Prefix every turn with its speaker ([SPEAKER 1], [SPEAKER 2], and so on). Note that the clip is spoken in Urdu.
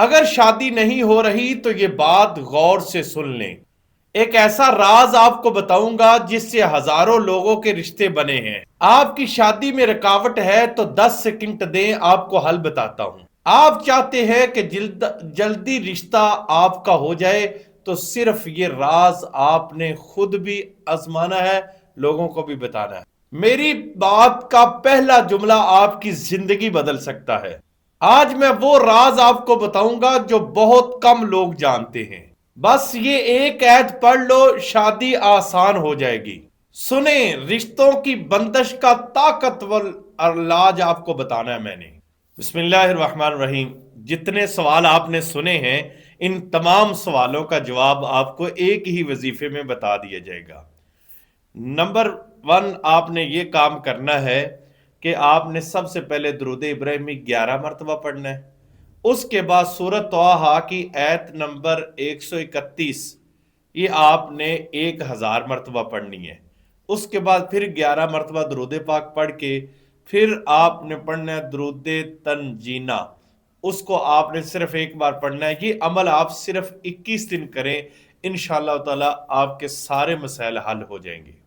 [SPEAKER 1] اگر شادی نہیں ہو رہی تو یہ بات غور سے سن لیں۔ ایک ایسا راز آپ کو بتاؤں گا جس سے ہزاروں لوگوں کے رشتے بنے ہیں۔ آپ کی شادی میں رکاوٹ ہے تو 10 سیکنڈ دیں، آپ کو حل بتاتا ہوں۔ آپ چاہتے ہیں کہ جلدی رشتہ آپ کا ہو جائے تو صرف یہ راز آپ نے خود بھی آزمانا ہے، لوگوں کو بھی بتانا ہے۔ میری بات کا پہلا جملہ آپ کی زندگی بدل سکتا ہے۔ آج میں وہ راز آپ کو بتاؤں گا جو بہت کم لوگ جانتے ہیں۔ بس یہ ایک عہد پڑھ لو، شادی آسان ہو جائے گی۔ سنیں، رشتوں کی بندش کا طاقتور علاج آپ کو بتانا ہے میں نے۔ بسم اللہ الرحمن الرحیم۔ جتنے سوال آپ نے سنے ہیں، ان تمام سوالوں کا جواب آپ کو ایک ہی وظیفے میں بتا دیا جائے گا۔ نمبر 1، آپ نے یہ کام کرنا ہے کہ آپ نے سب سے پہلے درود ابراہیمی 11 مرتبہ پڑھنا ہے۔ اس کے بعد سورۃ طٰہٰ کی آیت نمبر 131 یہ آپ نے 1000 مرتبہ پڑھنی ہے۔ اس کے بعد پھر 11 مرتبہ درود پاک پڑھ کے پھر آپ نے پڑھنا ہے درود تنجینہ، اس کو آپ نے صرف ایک بار پڑھنا ہے۔ یہ عمل آپ صرف 21 دن کریں، انشاءاللہ تعالی آپ کے سارے مسائل حل ہو جائیں گے۔